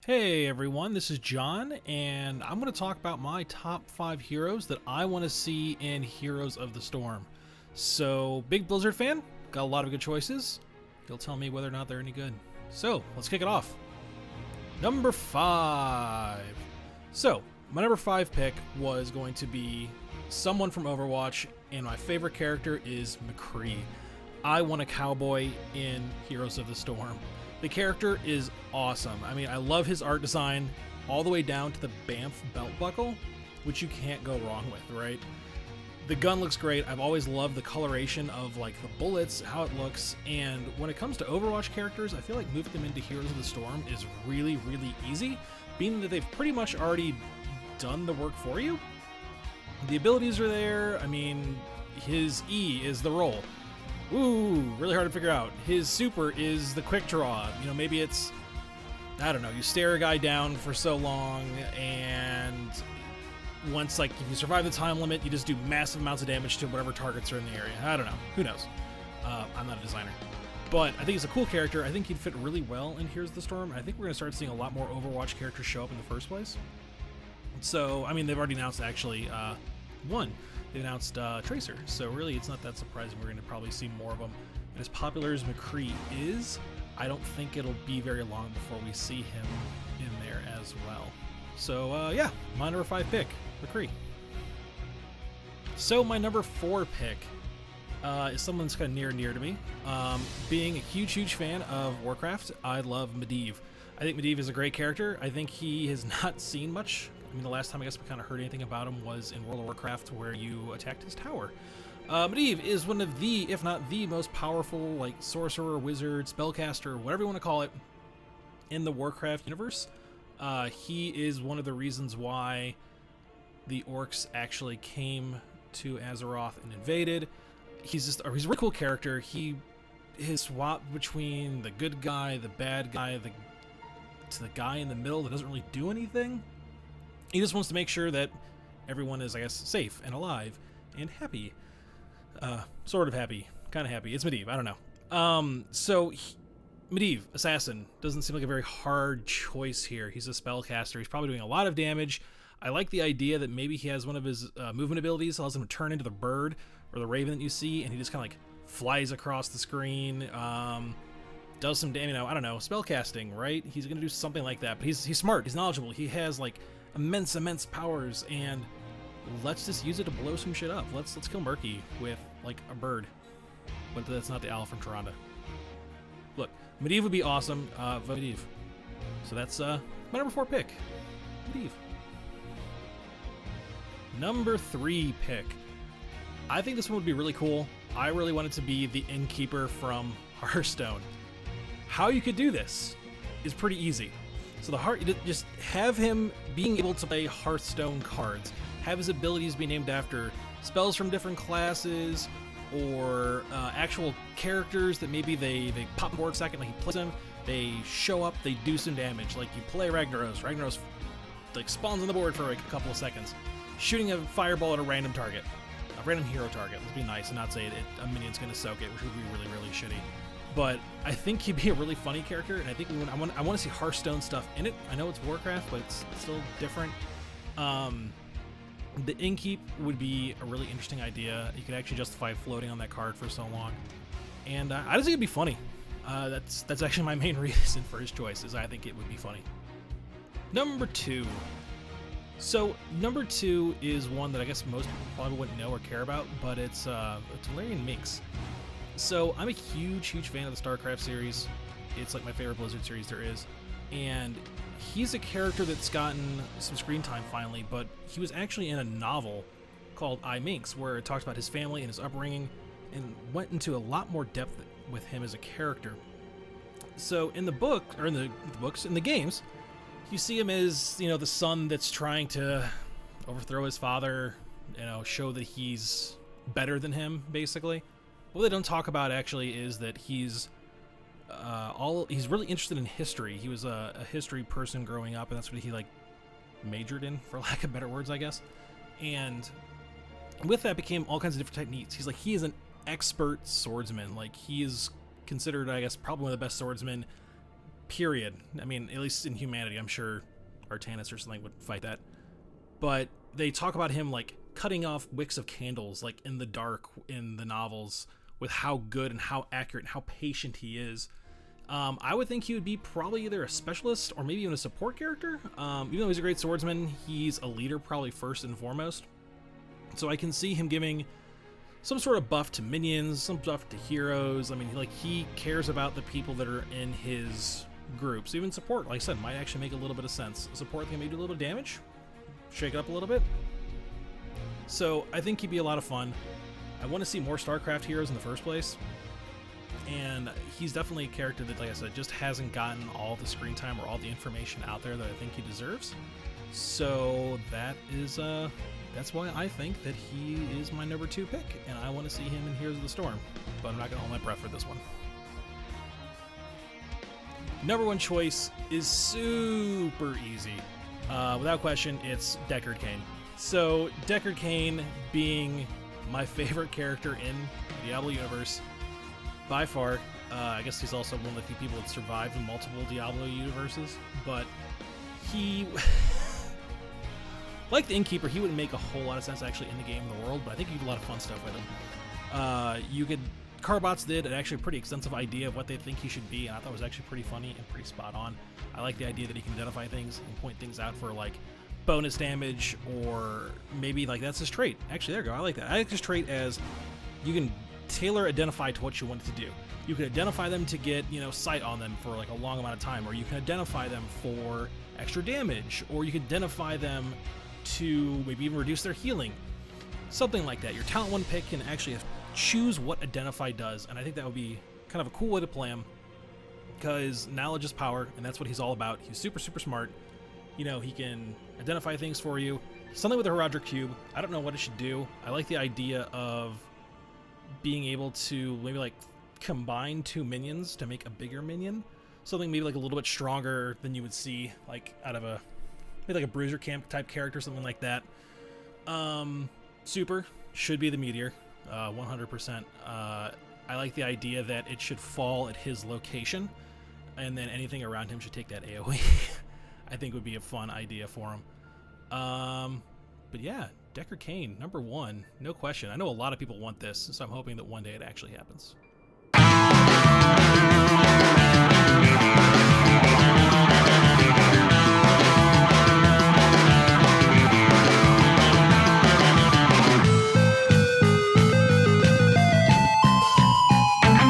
Hey everyone, this is John, and I'm going to talk about my top 5 heroes that I want to see in Heroes of the Storm. So, big Blizzard fan, got a lot of good choices. You'll tell me whether or not they're any good. So, let's kick it off. Number 5. So, my number 5 pick was going to be someone from Overwatch, and my favorite character is McCree. I want a cowboy in Heroes of the Storm. The character is awesome. I mean, I love his art design all the way down to the Bamf belt buckle, which you can't go wrong with, right? The gun looks great. I've always loved the coloration of like the bullets, how it looks, and when it comes to Overwatch characters, I feel like moving them into Heroes of the Storm is really, really easy, being that they've pretty much already done the work for you. The abilities are there. I mean, his E is the roll. Ooh, really hard to figure out. His super is the quick draw. You know, maybe it's, I don't know, you stare a guy down for so long, and once, like, if you survive the time limit, you just do massive amounts of damage to whatever targets are in the area. I don't know. Who knows? I'm not a designer. But I think he's a cool character. I think he'd fit really well in Heroes of the Storm. I think we're going to start seeing a lot more Overwatch characters show up in the first place. So, I mean, they've already announced, actually, one. They announced Tracer, so really it's not that surprising. We're going to probably see more of them. And as popular as McCree is, I don't think it'll be very long before we see him in there as well. So yeah, my number 5 pick, McCree. So my number 4 pick is someone that's kind of near and dear to me. Being a huge fan of Warcraft, I love Medivh. I think Medivh is a great character. I think he has not seen much. I mean, the last time I guess we kind of heard anything about him was in World of Warcraft, where you attacked his tower. Medivh is one of the, if not the most powerful, like, sorcerer, wizard, spellcaster, whatever you want to call it, in the Warcraft universe. He is one of the reasons why the orcs actually came to Azeroth and invaded. He's a really cool character. His swap between the good guy, the bad guy, to the guy in the middle that doesn't really do anything. He just wants to make sure that everyone is, I guess, safe and alive and happy. Sort of happy. Kind of happy. It's Medivh. I don't know. Medivh, Assassin, doesn't seem like a very hard choice here. He's a spellcaster. He's probably doing a lot of damage. I like the idea that maybe he has one of his movement abilities allows him to turn into the bird or the raven that you see, and he just kind of like flies across the screen, does some damage, I don't know, spellcasting, right? He's going to do something like that, but he's smart. He's knowledgeable. He has, like, immense powers, and let's just use it to blow some shit up. Let's kill Murky with like a bird, but that's not the owl from Toronto. Look, Medivh would be awesome. Vote Medivh. So that's my number 4 pick, Medivh. Number 3 pick. I think this one would be really cool. I really want it to be the Innkeeper from Hearthstone. How you could do this is pretty easy. So just have him being able to play Hearthstone cards, have his abilities be named after spells from different classes, or actual characters that maybe they pop board second, like he plays them, they show up, they do some damage. Like you play Ragnaros like spawns on the board for like a couple of seconds, shooting a fireball at a random target, a random hero target. Let's be nice and not say that a minion's gonna soak it, which would be really shitty. But I think he'd be a really funny character, and I think I want to see Hearthstone stuff in it. I know it's Warcraft, but it's still different. The Innkeep would be a really interesting idea. You could actually justify floating on that card for so long, and I just think it'd be funny. That's actually my main reason for his choice, is I think it would be funny. Number 2. So number 2 is one that I guess most people probably wouldn't know or care about, but it's Tolarian Minx. So I'm a huge fan of the StarCraft series. It's like my favorite Blizzard series there is. And he's a character that's gotten some screen time finally, but he was actually in a novel called I, Minx, where it talks about his family and his upbringing and went into a lot more depth with him as a character. So in the book, or in the games, you see him as, you know, the son that's trying to overthrow his father, you know, show that he's better than him, basically. What they don't talk about actually is that he's really interested in history. He was a history person growing up, and that's what he like majored in, for lack of better words, I guess. And with that became all kinds of different techniques. He is an expert swordsman. Like, he is considered, I guess, probably one of the best swordsmen period. I mean, at least in humanity, I'm sure Artanis or something would fight that. But they talk about him like cutting off wicks of candles like in the dark in the novels with how good and how accurate and how patient he is. I would think he would be probably either a specialist or maybe even a support character. Even though he's a great swordsman, he's a leader probably first and foremost. So I can see him giving some sort of buff to minions, some buff to heroes. I mean, like, he cares about the people that are in his group. So even support, like I said, might actually make a little bit of sense. Support can maybe do a little damage, shake it up a little bit. So I think he'd be a lot of fun. I want to see more StarCraft heroes in the first place. And he's definitely a character that, like I said, just hasn't gotten all the screen time or all the information out there that I think he deserves. So that is, that's why I think that he is my number 2 pick, and I want to see him in Heroes of the Storm. But I'm not going to hold my breath for this one. Number 1 choice is super easy. Without question, it's Deckard Cain. So Deckard Cain being my favorite character in the Diablo universe, by far. I guess he's also one of the few people that survived in multiple Diablo universes, but he, like the Innkeeper, he wouldn't make a whole lot of sense actually in the game in the world, but I think you could do a lot of fun stuff with him. Carbots did an actually pretty extensive idea of what they think he should be, and I thought it was actually pretty funny and pretty spot on. I like the idea that he can identify things and point things out for like bonus damage, or maybe like that's his trait. Actually, there you go. I like that. I like his trait as you can tailor identify to what you want it to do. You can identify them to get, sight on them for like a long amount of time, or you can identify them for extra damage, or you can identify them to maybe even reduce their healing. Something like that. Your talent 1 pick can actually choose what identify does, and I think that would be kind of a cool way to play him, because knowledge is power, and that's what he's all about. He's super, super smart. He can identify things for you. Something with the Herodric Cube. I don't know what it should do. I like the idea of being able to maybe like combine 2 minions to make a bigger minion. Something maybe like a little bit stronger than you would see like out of maybe like a Bruiser Camp type character, something like that. Super should be the Meteor, 100%. I like the idea that it should fall at his location, and then anything around him should take that AoE. I think would be a fun idea for him. But yeah, Deckard Cain, number 1, no question. I know a lot of people want this, so I'm hoping that one day it actually happens.